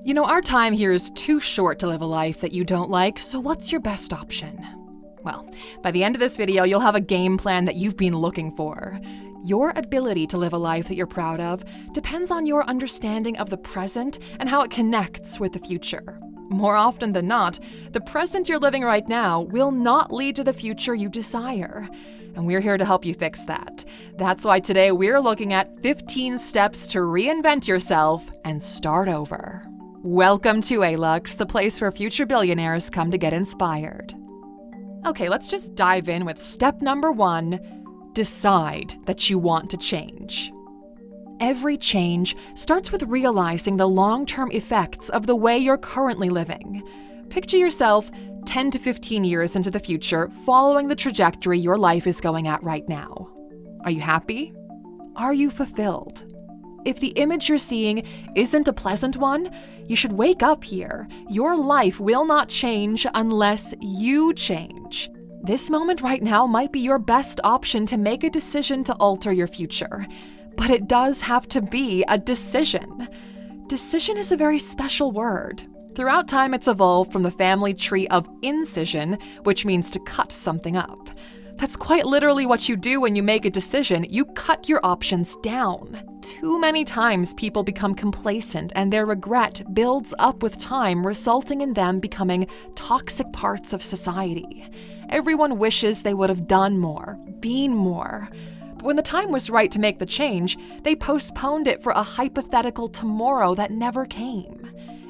You know, our time here is too short to live a life that you don't like, so what's your best option? Well, by the end of this video, you'll have a game plan that you've been looking for. Your ability to live a life that you're proud of depends on your understanding of the present and how it connects with the future. More often than not, the present you're living right now will not lead to the future you desire. And we're here to help you fix that. That's why today we're looking at 15 steps to reinvent yourself and start over. Welcome to A-Lux, the place where future billionaires come to get inspired. Okay, let's just dive in with step number 1. Decide that you want to change. Every change starts with realizing the long-term effects of the way you're currently living. Picture yourself 10 to 15 years into the future, following the trajectory your life is going at right now. Are you happy? Are you fulfilled? If the image you're seeing isn't a pleasant one, you should wake up here. Your life will not change unless you change. This moment right now might be your best option to make a decision to alter your future. But it does have to be a decision. Decision is a very special word. Throughout time, it's evolved from the family tree of incision, which means to cut something up. That's quite literally what you do when you make a decision. You cut your options down. Too many times people become complacent and their regret builds up with time, resulting in them becoming toxic parts of society. Everyone wishes they would have done more, been more. But when the time was right to make the change, they postponed it for a hypothetical tomorrow that never came.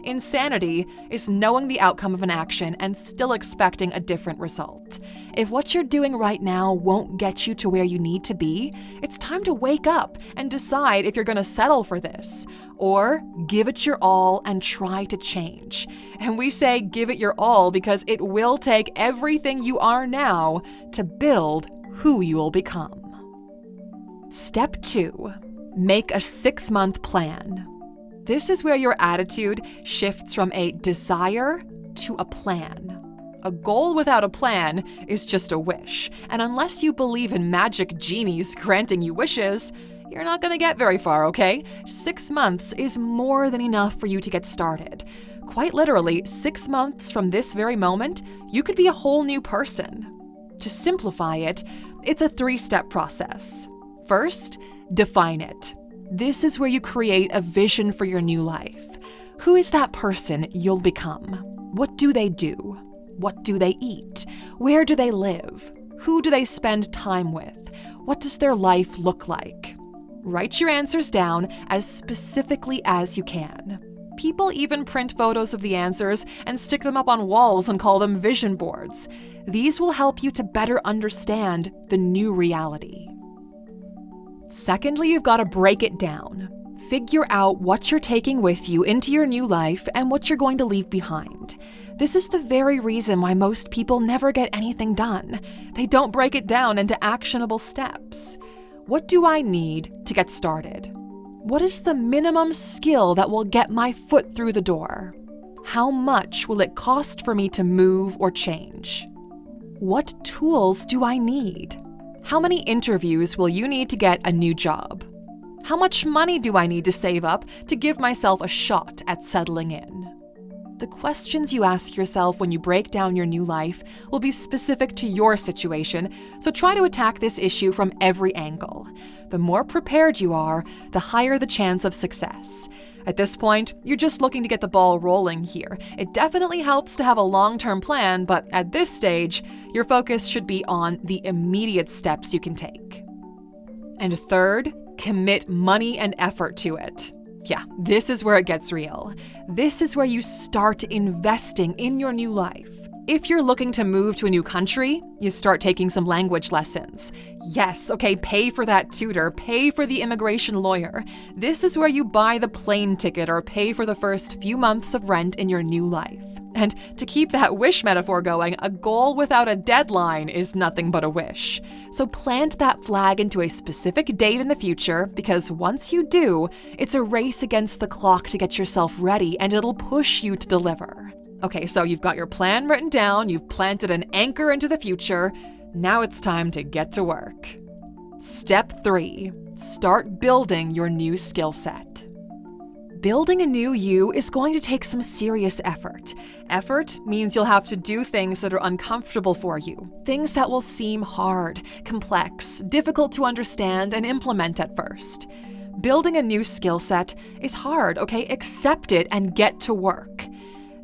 Insanity is knowing the outcome of an action and still expecting a different result. If what you're doing right now won't get you to where you need to be, it's time to wake up and decide if you're going to settle for this, or give it your all and try to change. And we say give it your all because it will take everything you are now to build who you will become. Step 2. Make a 6-month plan. This is where your attitude shifts from a desire to a plan. A goal without a plan is just a wish, and unless you believe in magic genies granting you wishes, you're not going to get very far, okay? 6 months is more than enough for you to get started. Quite literally, 6 months from this very moment, you could be a whole new person. To simplify it, it's a 3-step process. First, define it. This is where you create a vision for your new life. Who is that person you'll become? What do they do? What do they eat? Where do they live? Who do they spend time with? What does their life look like? Write your answers down as specifically as you can. People even print photos of the answers and stick them up on walls and call them vision boards. These will help you to better understand the new reality. Secondly, you've got to break it down. Figure out what you're taking with you into your new life and what you're going to leave behind. This is the very reason why most people never get anything done. They don't break it down into actionable steps. What do I need to get started? What is the minimum skill that will get my foot through the door? How much will it cost for me to move or change? What tools do I need? How many interviews will you need to get a new job? How much money do I need to save up to give myself a shot at settling in? The questions you ask yourself when you break down your new life will be specific to your situation, so try to attack this issue from every angle. The more prepared you are, the higher the chance of success. At this point, you're just looking to get the ball rolling here. It definitely helps to have a long-term plan, but at this stage, your focus should be on the immediate steps you can take. And third, commit money and effort to it. Yeah, this is where it gets real. This is where you start investing in your new life. If you're looking to move to a new country, you start taking some language lessons. Yes, okay, pay for that tutor, pay for the immigration lawyer. This is where you buy the plane ticket or pay for the first few months of rent in your new life. And to keep that wish metaphor going, a goal without a deadline is nothing but a wish. So plant that flag into a specific date in the future, because once you do, it's a race against the clock to get yourself ready, and it'll push you to deliver. Okay, so you've got your plan written down, you've planted an anchor into the future. Now it's time to get to work. Step 3, start building your new skill set. Building a new you is going to take some serious effort. Effort means you'll have to do things that are uncomfortable for you, things that will seem hard, complex, difficult to understand and implement at first. Building a new skill set is hard, okay? Accept it and get to work.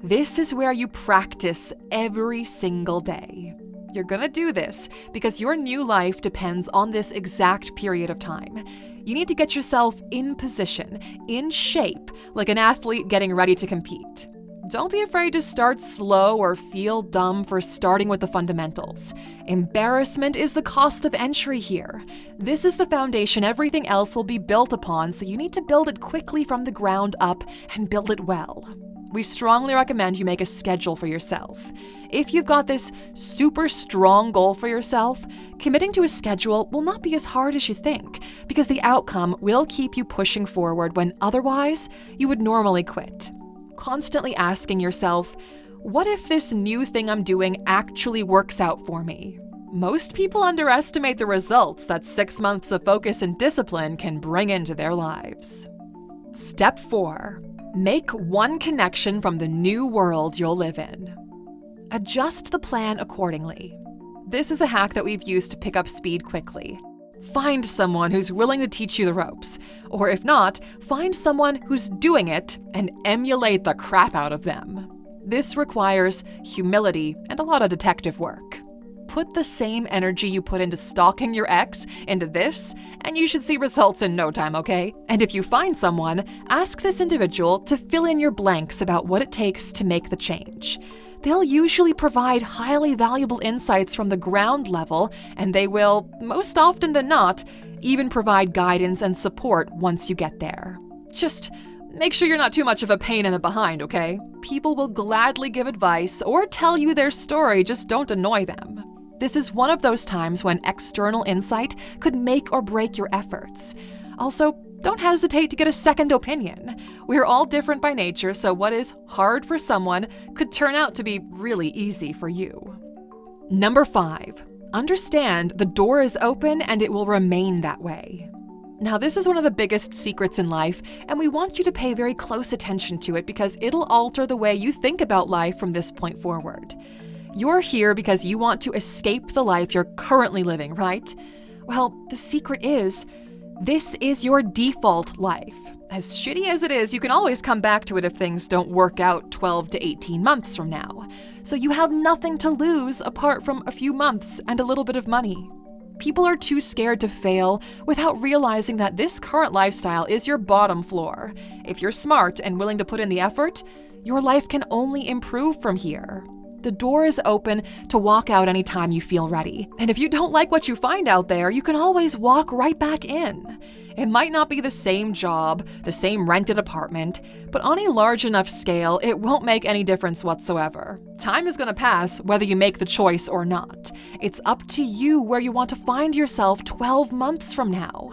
This is where you practice every single day. You're gonna do this because your new life depends on this exact period of time. You need to get yourself in position, in shape, like an athlete getting ready to compete. Don't be afraid to start slow or feel dumb for starting with the fundamentals. Embarrassment is the cost of entry here. This is the foundation everything else will be built upon, so you need to build it quickly from the ground up and build it well. We strongly recommend you make a schedule for yourself. If you've got this super strong goal for yourself, committing to a schedule will not be as hard as you think, because the outcome will keep you pushing forward when otherwise you would normally quit. Constantly asking yourself, what if this new thing I'm doing actually works out for me? Most people underestimate the results that 6 months of focus and discipline can bring into their lives. Step 4. Make one connection from the new world you'll live in. Adjust the plan accordingly. This is a hack that we've used to pick up speed quickly. Find someone who's willing to teach you the ropes, or if not, find someone who's doing it and emulate the crap out of them. This requires humility and a lot of detective work. Put the same energy you put into stalking your ex into this, and you should see results in no time, okay? And if you find someone, ask this individual to fill in your blanks about what it takes to make the change. They'll usually provide highly valuable insights from the ground level, and they will, most often than not, even provide guidance and support once you get there. Just make sure you're not too much of a pain in the behind, okay? People will gladly give advice or tell you their story, just don't annoy them. This is one of those times when external insight could make or break your efforts. Also, don't hesitate to get a second opinion. We're all different by nature, so what is hard for someone could turn out to be really easy for you. Number 5. Understand the door is open and it will remain that way. Now, this is one of the biggest secrets in life, and we want you to pay very close attention to it because it'll alter the way you think about life from this point forward. You're here because you want to escape the life you're currently living, right? Well, the secret is, this is your default life. As shitty as it is, you can always come back to it if things don't work out 12 to 18 months from now. So you have nothing to lose apart from a few months and a little bit of money. People are too scared to fail without realizing that this current lifestyle is your bottom floor. If you're smart and willing to put in the effort, your life can only improve from here. The door is open to walk out anytime you feel ready. And if you don't like what you find out there, you can always walk right back in. It might not be the same job, the same rented apartment, but on a large enough scale, it won't make any difference whatsoever. Time is going to pass whether you make the choice or not. It's up to you where you want to find yourself 12 months from now.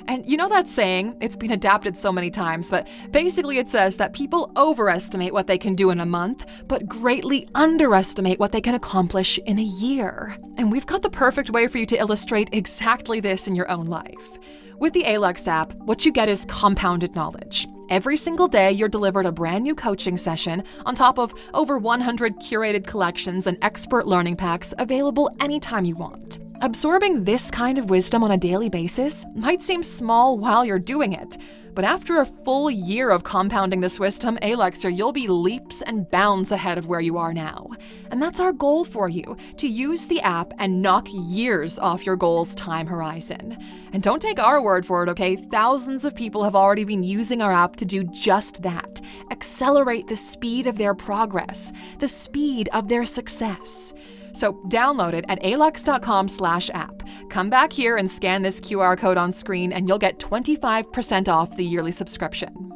And you know that saying, it's been adapted so many times, but basically it says that people overestimate what they can do in a month, but greatly underestimate what they can accomplish in a year. And we've got the perfect way for you to illustrate exactly this in your own life. With the ALUX app, what you get is compounded knowledge. Every single day, you're delivered a brand new coaching session on top of over 100 curated collections and expert learning packs available anytime you want. Absorbing this kind of wisdom on a daily basis might seem small while you're doing it, but after a full year of compounding this wisdom, ALUXer, you'll be leaps and bounds ahead of where you are now. And that's our goal for you, to use the app and knock years off your goal's time horizon. And don't take our word for it, okay? Thousands of people have already been using our app to do just that. Accelerate the speed of their progress, the speed of their success. So download it at alux.com/app. Come back here and scan this QR code on screen and you'll get 25% off the yearly subscription.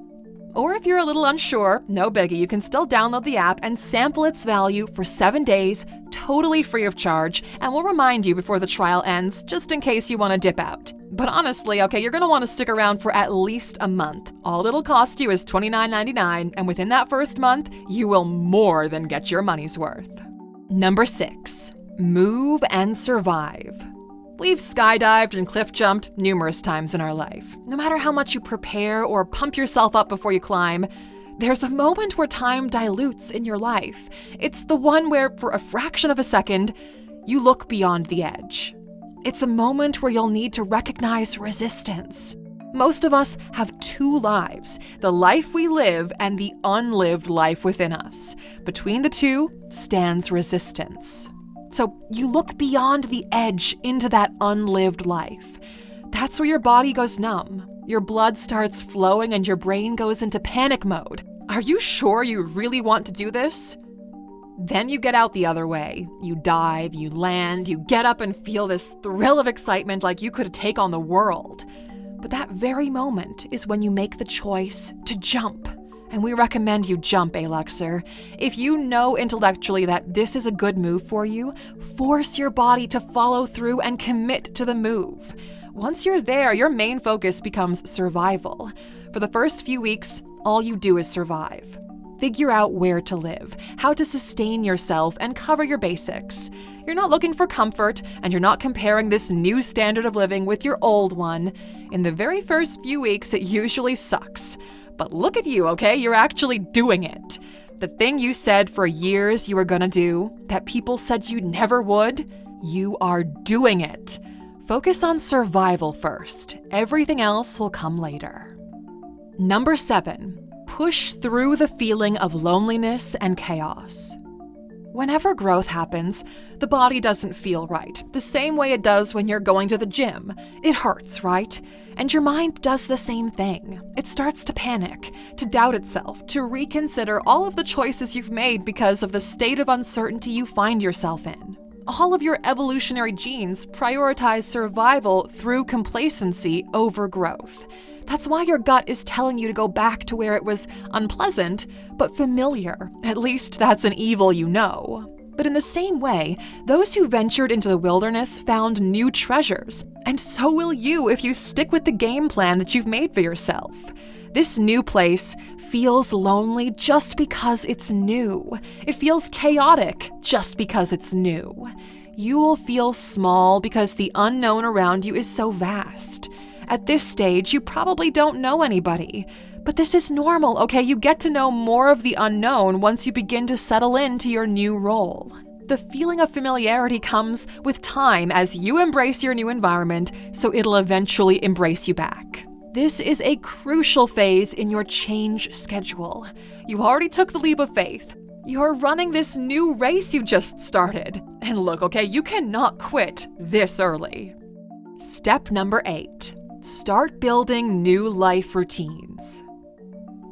Or if you're a little unsure, no biggie, you can still download the app and sample its value for 7 days, totally free of charge, and we'll remind you before the trial ends, just in case you want to dip out. But honestly, okay, you're going to want to stick around for at least a month. All it'll cost you is $29.99, and within that first month, you will more than get your money's worth. Number 6, move and survive. We've skydived and cliff jumped numerous times in our life. No matter how much you prepare or pump yourself up before you climb, there's a moment where time dilutes in your life. It's the one where, for a fraction of a second, you look beyond the edge. It's a moment where you'll need to recognize resistance. Most of us have two lives, the life we live and the unlived life within us. Between the two stands resistance. So you look beyond the edge into that unlived life. That's where your body goes numb. Your blood starts flowing and your brain goes into panic mode. Are you sure you really want to do this? Then you get out the other way. You dive, you land, you get up and feel this thrill of excitement like you could take on the world. But that very moment is when you make the choice to jump. And we recommend you jump, Aluxer. If you know intellectually that this is a good move for you, force your body to follow through and commit to the move. Once you're there, your main focus becomes survival. For the first few weeks, all you do is survive. Figure out where to live, how to sustain yourself, and cover your basics. You're not looking for comfort, and you're not comparing this new standard of living with your old one. In the very first few weeks, it usually sucks. But look at you, okay? You're actually doing it. The thing you said for years you were gonna do, that people said you never would, you are doing it. Focus on survival first. Everything else will come later. Number 7. Push through the feeling of loneliness and chaos. Whenever growth happens, the body doesn't feel right, the same way it does when you're going to the gym. It hurts, right? And your mind does the same thing. It starts to panic, to doubt itself, to reconsider all of the choices you've made because of the state of uncertainty you find yourself in. All of your evolutionary genes prioritize survival through complacency over growth. That's why your gut is telling you to go back to where it was unpleasant, but familiar. At least that's an evil you know. But in the same way, those who ventured into the wilderness found new treasures, and so will you if you stick with the game plan that you've made for yourself. This new place feels lonely just because it's new. It feels chaotic just because it's new. You will feel small because the unknown around you is so vast. At this stage, you probably don't know anybody. But this is normal, okay? You get to know more of the unknown once you begin to settle into your new role. The feeling of familiarity comes with time as you embrace your new environment, so it'll eventually embrace you back. This is a crucial phase in your change schedule. You already took the leap of faith. You're running this new race you just started. And look, okay, you cannot quit this early. Step number 8. Start building new life routines.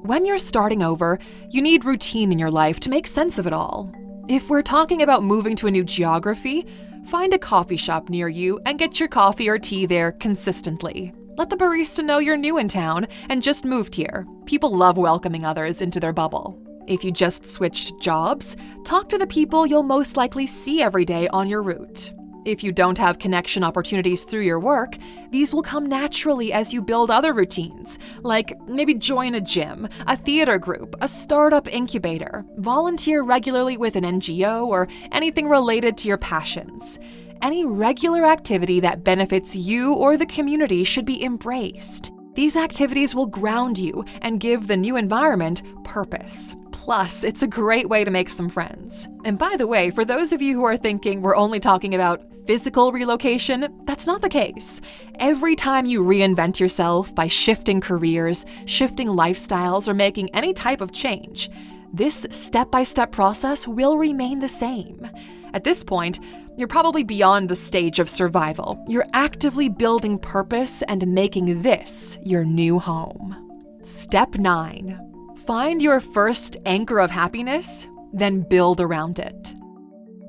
When you're starting over, you need routine in your life to make sense of it all. If we're talking about moving to a new geography, find a coffee shop near you and get your coffee or tea there consistently. Let the barista know you're new in town and just moved here. People love welcoming others into their bubble. If you just switched jobs, talk to the people you'll most likely see every day on your route. If you don't have connection opportunities through your work, these will come naturally as you build other routines, like maybe join a gym, a theater group, a startup incubator, volunteer regularly with an NGO, or anything related to your passions. Any regular activity that benefits you or the community should be embraced. These activities will ground you and give the new environment purpose. Plus, it's a great way to make some friends. And by the way, for those of you who are thinking we're only talking about physical relocation, that's not the case. Every time you reinvent yourself by shifting careers, shifting lifestyles, or making any type of change, this step-by-step process will remain the same. At this point, you're probably beyond the stage of survival. You're actively building purpose and making this your new home. Step 9. Find your first anchor of happiness, then build around it.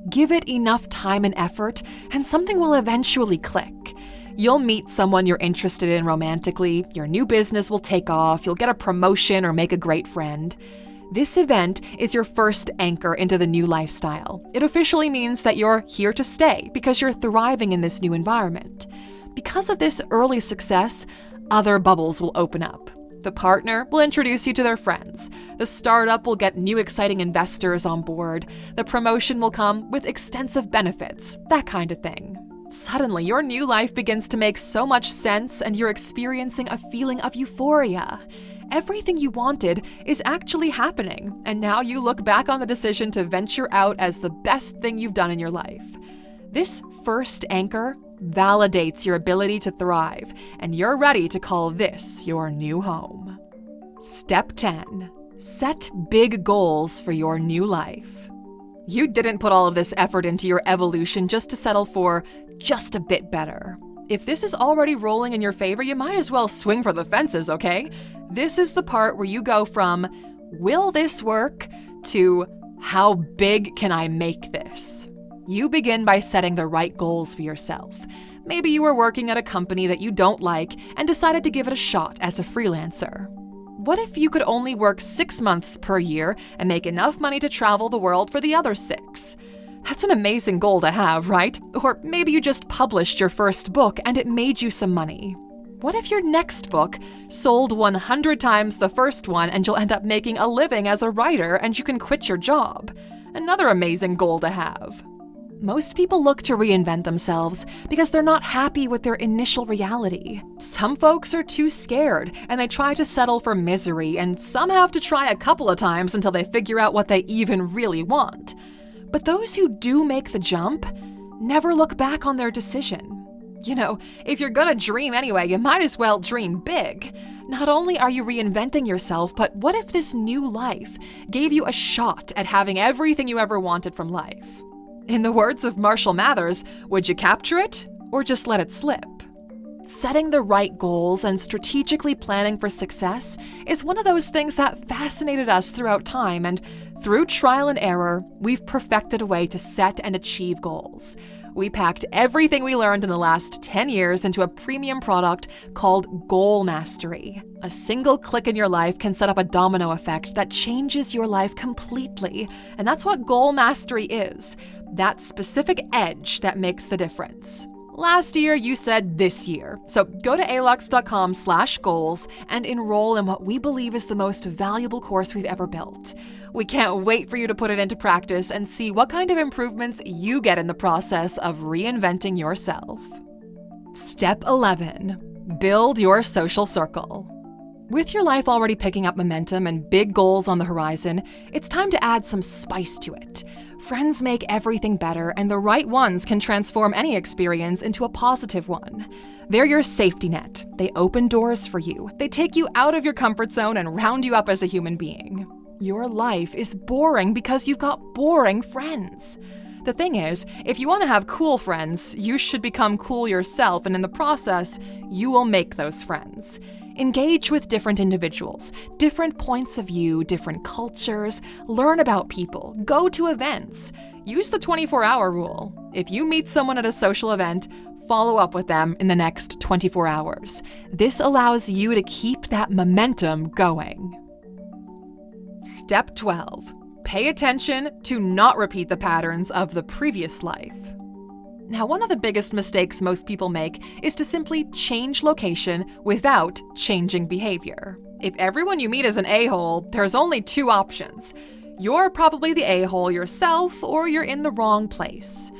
Give it enough time and effort, and something will eventually click. You'll meet someone you're interested in romantically, your new business will take off, you'll get a promotion or make a great friend. This event is your first anchor into the new lifestyle. It officially means that you're here to stay because you're thriving in this new environment. Because of this early success, other bubbles will open up. The partner will introduce you to their friends. The startup will get new exciting investors on board. The promotion will come with extensive benefits, that kind of thing. Suddenly, your new life begins to make so much sense and you're experiencing a feeling of euphoria. Everything you wanted is actually happening, and now you look back on the decision to venture out as the best thing you've done in your life. This first anchor validates your ability to thrive, and you're ready to call this your new home. Step 10. Set big goals for your new life. You didn't put all of this effort into your evolution just to settle for just a bit better. If this is already rolling in your favor, you might as well swing for the fences, okay? This is the part where you go from, will this work, to how big can I make this? You begin by setting the right goals for yourself. Maybe you were working at a company that you don't like and decided to give it a shot as a freelancer. What if you could only work 6 months per year and make enough money to travel the world for the other 6? That's an amazing goal to have, right? Or maybe you just published your first book and it made you some money. What if your next book sold 100 times the first one and you'll end up making a living as a writer and you can quit your job? Another amazing goal to have. Most people look to reinvent themselves because they're not happy with their initial reality. Some folks are too scared and they try to settle for misery, and some have to try a couple of times until they figure out what they even really want. But those who do make the jump never look back on their decision. You know, if you're gonna dream anyway, you might as well dream big. Not only are you reinventing yourself, but what if this new life gave you a shot at having everything you ever wanted from life? In the words of Marshall Mathers, would you capture it or just let it slip? Setting the right goals and strategically planning for success is one of those things that fascinated us throughout time, and through trial and error, we've perfected a way to set and achieve goals. We packed everything we learned in the last 10 years into a premium product called Goal Mastery. A single click in your life can set up a domino effect that changes your life completely, and that's what Goal Mastery is. That specific edge that makes the difference. Last year, you said this year. So go to alux.com/goals and enroll in what we believe is the most valuable course we've ever built. We can't wait for you to put it into practice and see what kind of improvements you get in the process of reinventing yourself. Step 11. Build your social circle. With your life already picking up momentum and big goals on the horizon, it's time to add some spice to it. Friends make everything better, and the right ones can transform any experience into a positive one. They're your safety net. They open doors for you. They take you out of your comfort zone and round you up as a human being. Your life is boring because you've got boring friends. The thing is, if you want to have cool friends, you should become cool yourself, and in the process, you will make those friends. Engage with different individuals, different points of view, different cultures, learn about people, go to events. Use the 24-hour rule. If you meet someone at a social event, follow up with them in the next 24 hours. This allows you to keep that momentum going. Step 12. Pay attention to not repeat the patterns of the previous life. Now, one of the biggest mistakes most people make is to simply change location without changing behavior. If everyone you meet is an a-hole, there's only 2 options. You're probably the a-hole yourself, or you're in the wrong place.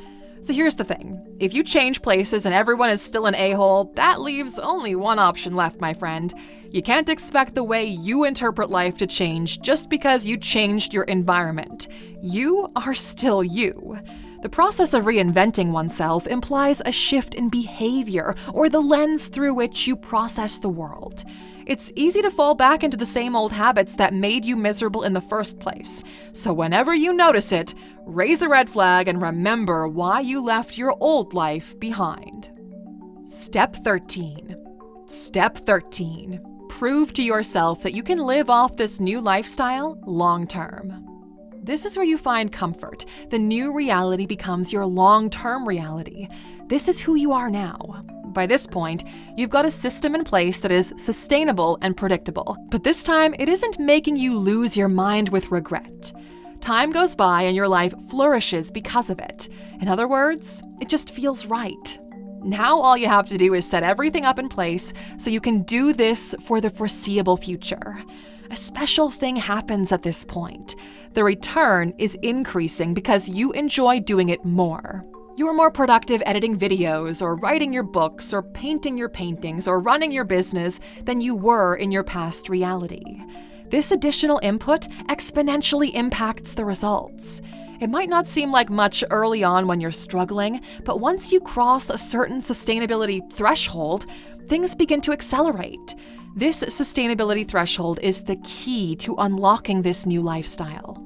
So here's the thing. If you change places and everyone is still an a-hole, that leaves only one option left, my friend. You can't expect the way you interpret life to change just because you changed your environment. You are still you. The process of reinventing oneself implies a shift in behavior or the lens through which you process the world. It's easy to fall back into the same old habits that made you miserable in the first place. So whenever you notice it, raise a red flag and remember why you left your old life behind. Step 13. Step 13. Prove to yourself that you can live off this new lifestyle long term. This is where you find comfort. The new reality becomes your long-term reality. This is who you are now. By this point, you've got a system in place that is sustainable and predictable. But this time, it isn't making you lose your mind with regret. Time goes by and your life flourishes because of it. In other words, it just feels right. Now all you have to do is set everything up in place so you can do this for the foreseeable future. A special thing happens at this point. The return is increasing because you enjoy doing it more. You're more productive editing videos, or writing your books, or painting your paintings, or running your business than you were in your past reality. This additional input exponentially impacts the results. It might not seem like much early on when you're struggling, but once you cross a certain sustainability threshold, things begin to accelerate. This sustainability threshold is the key to unlocking this new lifestyle.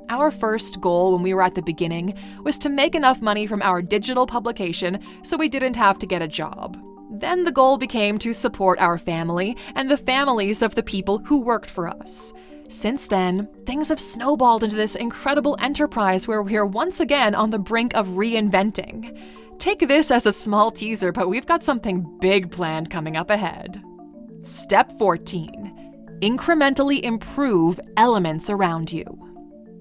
Our first goal when we were at the beginning was to make enough money from our digital publication so we didn't have to get a job. Then the goal became to support our family and the families of the people who worked for us. Since then, things have snowballed into this incredible enterprise where we're once again on the brink of reinventing. Take this as a small teaser, but we've got something big planned coming up ahead. Step 14. Incrementally improve elements around you.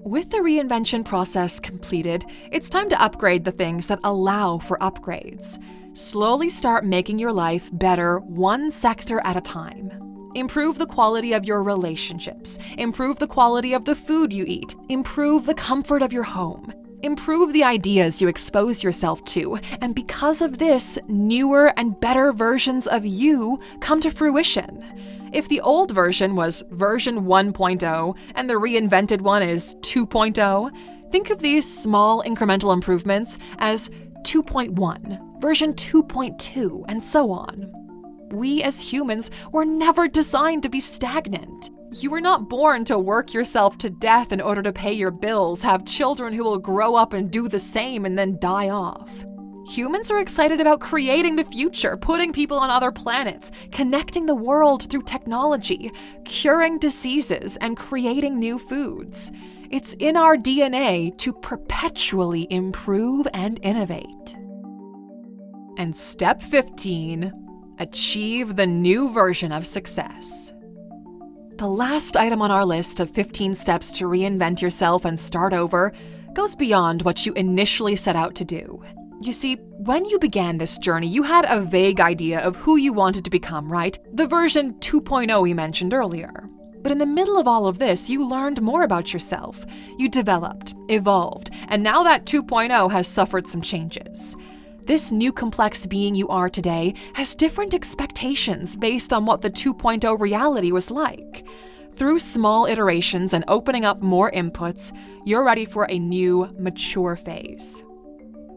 With the reinvention process completed, it's time to upgrade the things that allow for upgrades. Slowly start making your life better one sector at a time. Improve the quality of your relationships. Improve the quality of the food you eat. Improve the comfort of your home. Improve the ideas you expose yourself to. And because of this, newer and better versions of you come to fruition. If the old version was version 1.0 and the reinvented one is 2.0, think of these small incremental improvements as 2.1, version 2.2, and so on. We as humans were never designed to be stagnant. You were not born to work yourself to death in order to pay your bills, have children who will grow up and do the same and then die off. Humans are excited about creating the future, putting people on other planets, connecting the world through technology, curing diseases, and creating new foods. It's in our DNA to perpetually improve and innovate. And step 15, achieve the new version of success. The last item on our list of 15 steps to reinvent yourself and start over goes beyond what you initially set out to do. You see, when you began this journey, you had a vague idea of who you wanted to become, right? The version 2.0 we mentioned earlier. But in the middle of all of this, you learned more about yourself. You developed, evolved, and now that 2.0 has suffered some changes. This new complex being you are today has different expectations based on what the 2.0 reality was like. Through small iterations and opening up more inputs, you're ready for a new, mature phase.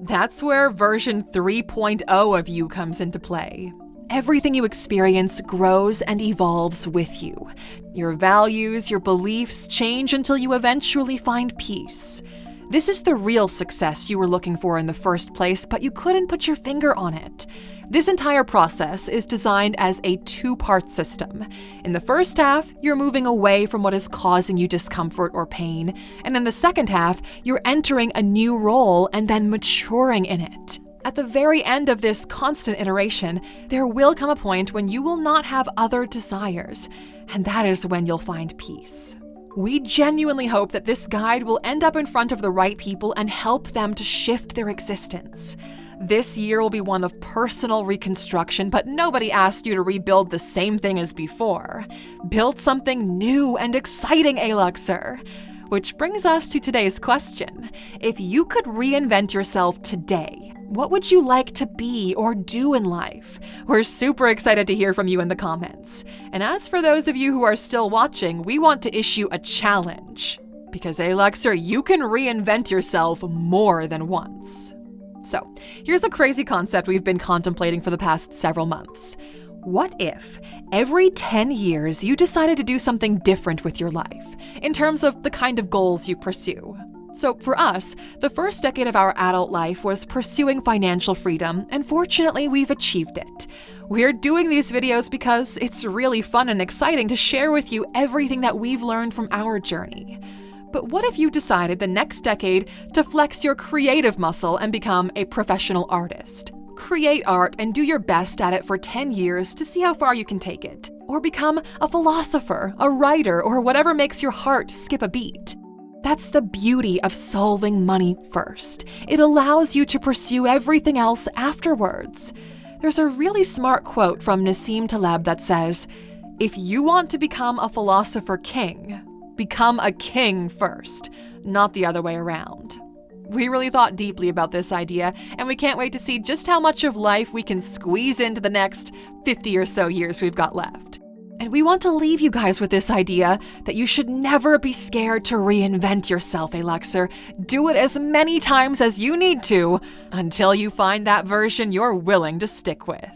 That's where version 3.0 of you comes into play. Everything you experience grows and evolves with you. Your values, your beliefs change until you eventually find peace. This is the real success you were looking for in the first place, but you couldn't put your finger on it. This entire process is designed as a two-part system. In the first half, you're moving away from what is causing you discomfort or pain, and in the second half, you're entering a new role and then maturing in it. At the very end of this constant iteration, there will come a point when you will not have other desires, and that is when you'll find peace. We genuinely hope that this guide will end up in front of the right people and help them to shift their existence. This year will be one of personal reconstruction, but nobody asked you to rebuild the same thing as before. Build something new and exciting, Aluxer. Which brings us to today's question. If you could reinvent yourself today, what would you like to be or do in life? We're super excited to hear from you in the comments. And as for those of you who are still watching, we want to issue a challenge. Because Aluxer, you can reinvent yourself more than once. So, here's a crazy concept we've been contemplating for the past several months. What if every 10 years you decided to do something different with your life, in terms of the kind of goals you pursue? So for us, the first decade of our adult life was pursuing financial freedom, and fortunately we've achieved it. We're doing these videos because it's really fun and exciting to share with you everything that we've learned from our journey. But what if you decided the next decade to flex your creative muscle and become a professional artist? Create art and do your best at it for 10 years to see how far you can take it. Or become a philosopher, a writer, or whatever makes your heart skip a beat. That's the beauty of solving money first. It allows you to pursue everything else afterwards. There's a really smart quote from Nassim Taleb that says, "If you want to become a philosopher king, become a king first, not the other way around." We really thought deeply about this idea, and we can't wait to see just how much of life we can squeeze into the next 50 or so years we've got left. And we want to leave you guys with this idea that you should never be scared to reinvent yourself, Aluxer. Do it as many times as you need to until you find that version you're willing to stick with.